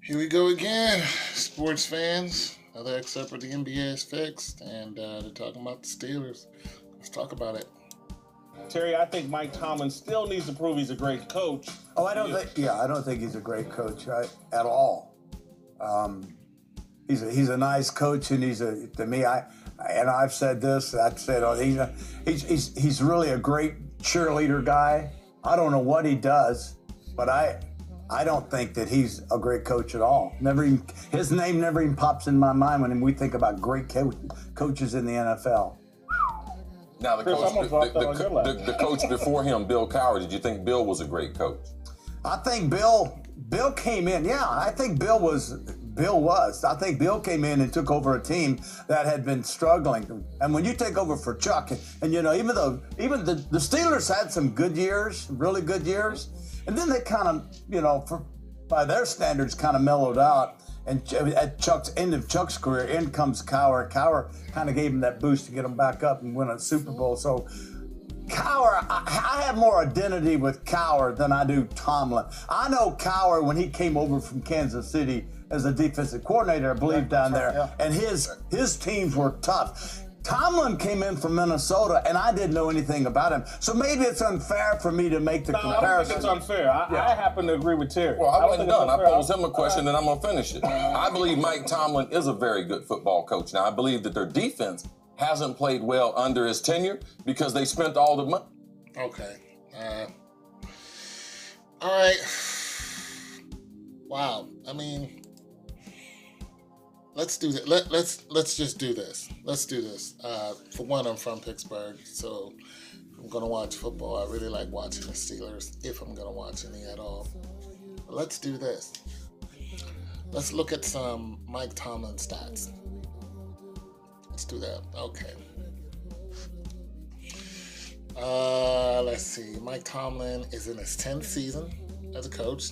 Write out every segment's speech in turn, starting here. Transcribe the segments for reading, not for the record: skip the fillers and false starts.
Here we go again, sports fans. Another excerpt of the NBA is fixed, and they're talking about the Steelers. Let's talk about it. Terry, I think Mike Tomlin still needs to prove he's a great coach. I don't think he's a great coach at all. He's a nice coach, and I've said this. He's really a great cheerleader guy. I don't know what he does, but I don't think that he's a great coach at all. His name never even pops in my mind when we think about great coaches in the NFL. Now, the coach before him, Bill Cowher, did you think Bill was a great coach? I think Bill came in. Yeah, I think Bill was. I think Bill came in and took over a team that had been struggling. And when you take over for Chuck, and even the Steelers had some good years, really good years, and then they kind of, by their standards, kind of mellowed out. And at Chuck's end of Chuck's career, in comes Cowher. Cowher kind of gave him that boost to get him back up and win a Super Bowl. So Cowher, I have more identity with Cowher than I do Tomlin. I know Cowher when he came over from Kansas City as a defensive coordinator, I believe, down there, yeah. And his teams were tough. Tomlin came in from Minnesota, and I didn't know anything about him. So maybe it's unfair for me to make the comparison. I don't think it's unfair. I happen to agree with Terry. Well, I wasn't done. I posed him a question, and I'm going to finish it. I believe Mike Tomlin is a very good football coach. Now, I believe that their defense hasn't played well under his tenure because they spent all the money. Okay. All right. Wow. I mean, let's do that. Let's just do this. Let's do this. For one, I'm from Pittsburgh, so if I'm gonna watch football, I really like watching the Steelers. If I'm gonna watch any at all, but let's do this. Let's look at some Mike Tomlin stats. Let's do that. Okay. Let's see. Mike Tomlin is in his 10th season as a coach,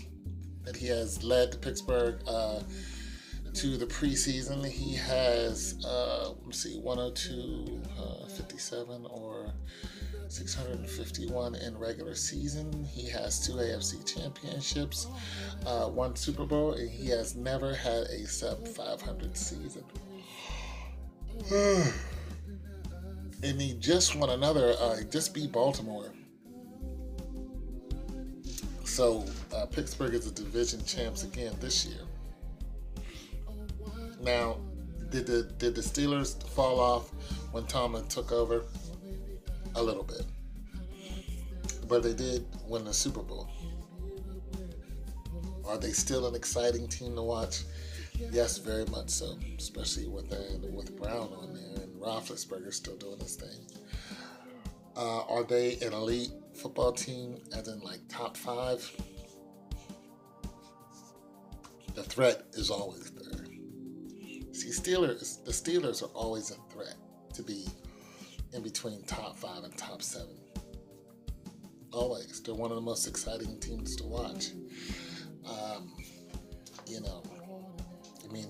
and he has led Pittsburgh to the preseason. He has, 102, 57, or 651 in regular season. He has 2 AFC championships, 1 Super Bowl, and he has never had a sub-500 season. And he just won another, just beat Baltimore. So Pittsburgh is the division champs again this year. Now, did the Steelers fall off when Tomlin took over? A little bit. But they did win the Super Bowl. Are they still an exciting team to watch? Yes, very much so, especially with Brown on there and Roethlisberger still doing his thing. Are they an elite football team, as in like top 5? The threat is always there. See, the Steelers are always a threat to be in between top 5 and top 7. Always. They're one of the most exciting teams to watch.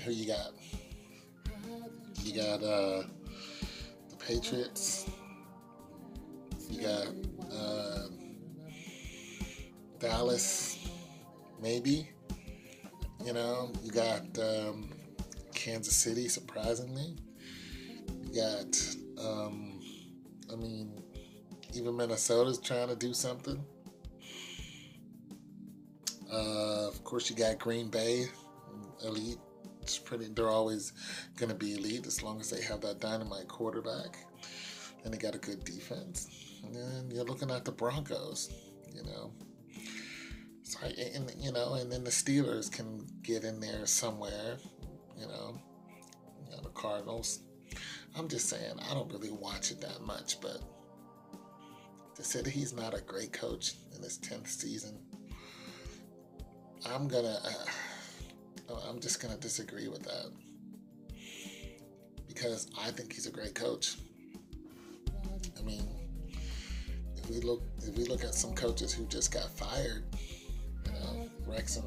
Who you got? You got the Patriots. You got Dallas, maybe. You got Kansas City, surprisingly. You got, even Minnesota's trying to do something. Of course, you got Green Bay, elite. They're always going to be elite as long as they have that dynamite quarterback. And they got a good defense. And then you're looking at the Broncos, So, and then the Steelers can get in there somewhere, the Cardinals. I'm just saying, I don't really watch it that much, but to say that he's not a great coach in his 10th season, I'm just going to disagree with that, because I think he's a great coach. If we look at some coaches who just got fired, Rex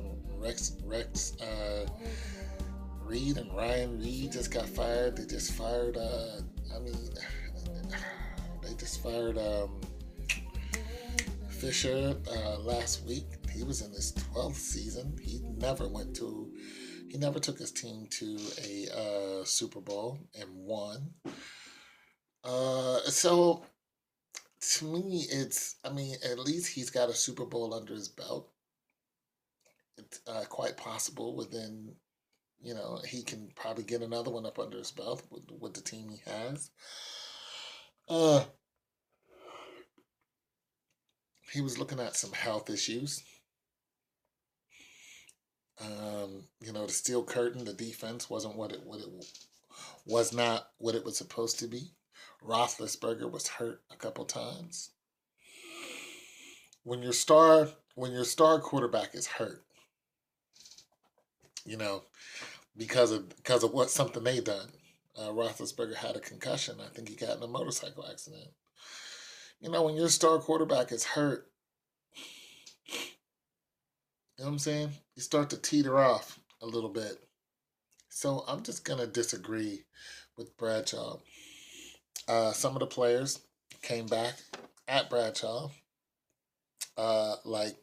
Reed and Ryan Reed just got fired. They just fired, Fisher last week. He was in his 12th season. He never went to He never took his team to a Super Bowl and won. So to me, I mean, at least he's got a Super Bowl under his belt. It's quite possible within, he can probably get another one up under his belt with the team he has. Uh, he was looking at some health issues. The steel curtain, the defense wasn't what it was not what it was supposed to be. Roethlisberger was hurt a couple times. When your star quarterback is hurt, because of what something they done. Roethlisberger had a concussion. I think he got in a motorcycle accident. When your star quarterback is hurt, you know what I'm saying? You start to teeter off a little bit. So I'm just going to disagree with Bradshaw. Some of the players came back at Bradshaw, like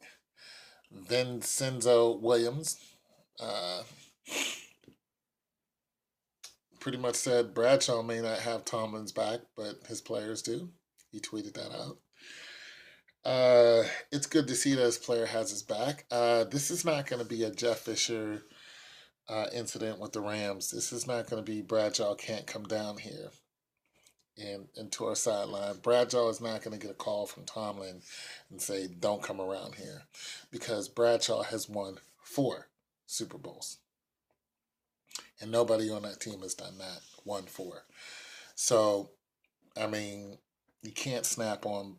Vincenzo Williams. Pretty much said Bradshaw may not have Tomlin's back, but his players do. He tweeted that out. It's good to see that his player has his back. This is not going to be a Jeff Fisher incident with the Rams. This is not going to be Bradshaw can't come down here and to our sideline. Bradshaw is not going to get a call from Tomlin and say, don't come around here, because Bradshaw has won 4 Super Bowls. And nobody on that team has done that, 1-4. So, I mean, you can't snap on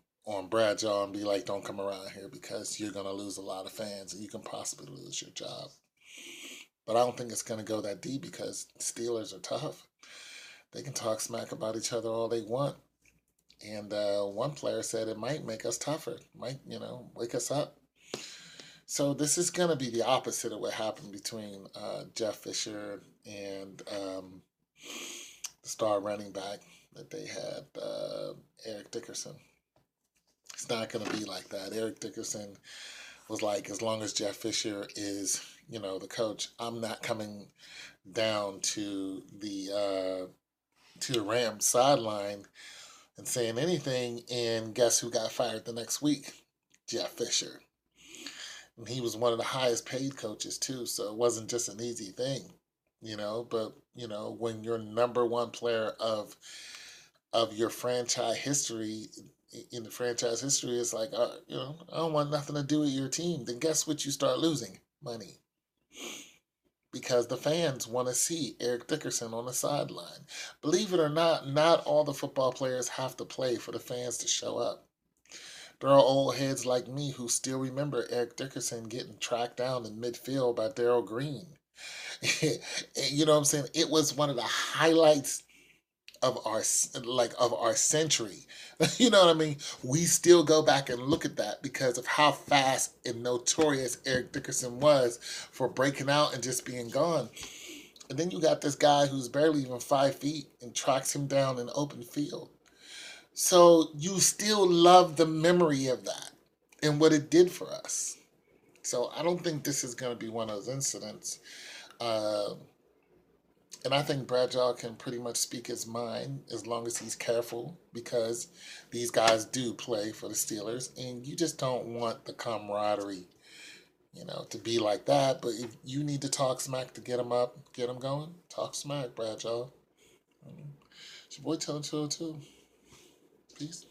Bradshaw and be like, don't come around here, because you're going to lose a lot of fans and you can possibly lose your job. But I don't think it's going to go that deep, because Steelers are tough. They can talk smack about each other all they want. And one player said it might make us tougher, might, wake us up. So this is going to be the opposite of what happened between Jeff Fisher and the star running back that they had, Eric Dickerson. It's not going to be like that. Eric Dickerson was like, as long as Jeff Fisher is, the coach, I'm not coming down to the Rams sideline and saying anything. And guess who got fired the next week? Jeff Fisher. And he was one of the highest paid coaches too, so it wasn't just an easy thing, But when you're number one player of your franchise history, in the franchise history, it's like, I don't want nothing to do with your team. Then guess what? You start losing money, because the fans want to see Eric Dickerson on the sideline. Believe it or not, not all the football players have to play for the fans to show up. There are old heads like me who still remember Eric Dickerson getting tracked down in midfield by Darrell Green. You know what I'm saying? It was one of the highlights of our century. You know what I mean? We still go back and look at that because of how fast and notorious Eric Dickerson was for breaking out and just being gone. And then you got this guy who's barely even 5 feet and tracks him down in open field. So you still love the memory of that and what it did for us. So I don't think this is going to be one of those incidents. And I think Bradshaw can pretty much speak his mind as long as he's careful, because these guys do play for the Steelers, and you just don't want the camaraderie, to be like that. But if you need to talk smack to get them up, get them going, talk smack, Bradshaw. It's your boy Tell too. Peace.